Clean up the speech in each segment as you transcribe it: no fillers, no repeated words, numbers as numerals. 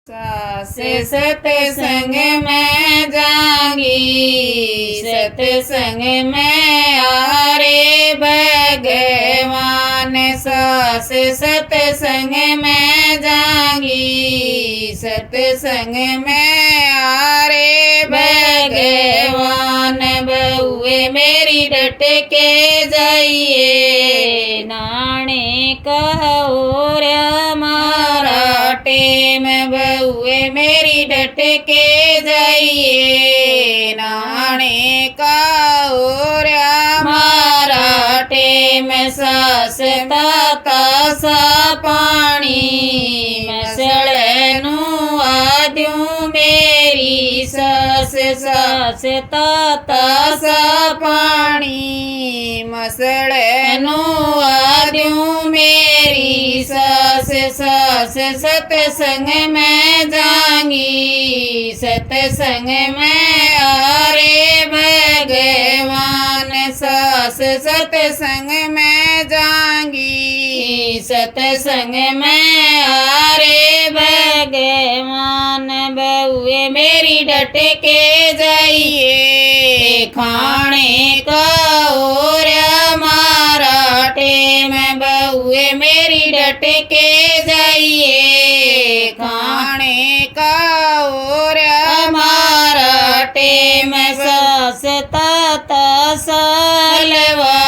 सास सतसंग में जागी, सतसंग में आरे भगवान। सास सतसंग में जागी, सतसंग में आरे भगवान। बहुए मेरी डट के जाइए, नाणे कहो रे हमारा टेम। बहुए मेरी डट के जाइए, नाणे का और हमारा टेम। सास ताता सा पानी मसड़नू आद्यूं मेरी सास। सास ताता सा पानी मसड़नू आद्यूं मेरी सास। सास सतसंग में जागी, सतसंग में आरे भगवान। सास सतसंग में जागी, सतसंग में आरे भगवान। बहुए मेरी डट के जाइए, खाने का और हमारा टेम। बहुए मेरी डट के जाइए, खाने का और हमारा टेम। सास ताता सालवा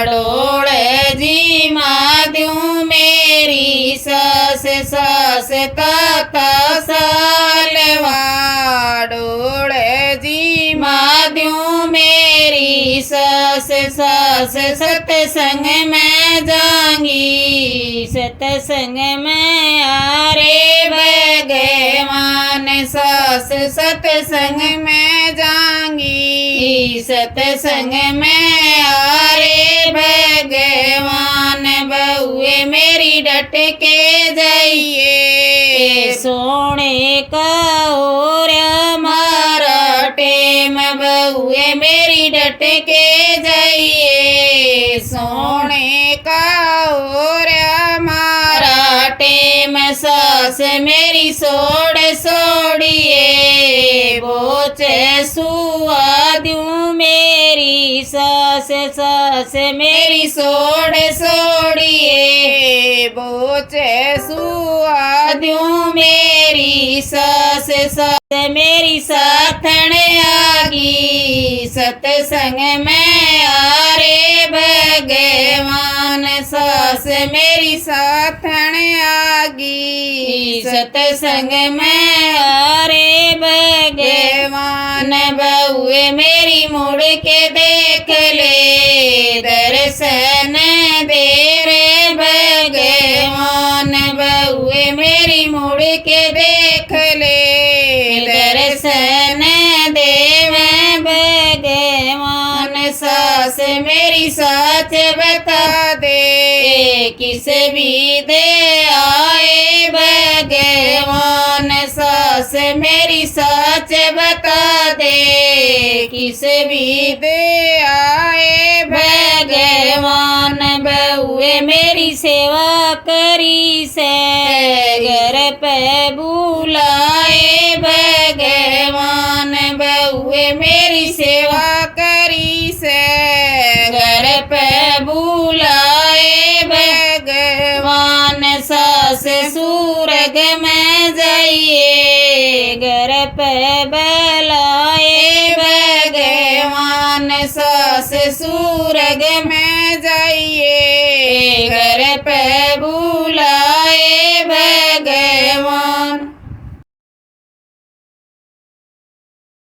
डोल जी माद्यूं मेरी सास। सास ताता सालवा डोल जी माद्यूं मेरी सास। सास सतसंग में जागी, सतसंग में आरे भगवान। सास सतसंग में जागी, सतसंग में आरे भगवान। बहुए मेरी डट के जाइए, सोने का और हमारा टेम। बहुए मेरी डट के जाइए, सोने का और हमारा टेम। सास मेरी सोड़ सोड़िए, बोचे सुआ दूं मेरी सास। सास मेरी सोड़ सोड़िए, बोचे सुआ दूं मेरी सास। सास मेरी साथन आगी, सतसंग में आरे भगवान। सास मेरी साथन आगी, सतसंग में आरे भगवान। बहुए मेरी मुड़ के देख ले, दर्शन दे रे भगवान। बहुए मेरी मुड़ के देख ले, दर्शन देवे भगवान। सास मेरी साथ बता दे, किस भी दे आए भगवान। सास मेरी साथ बता दे, किस भी दे आए भगवान। बहुए मेरी सेवा करी से, घर पे बुलाए भगवान। बहुए मेरी सेवा करी से, घर पे बुलाए भगवान। सास सूरग में जाइए, घर पे बुलाए भगवान। सास सूरग में जाइए, घर पे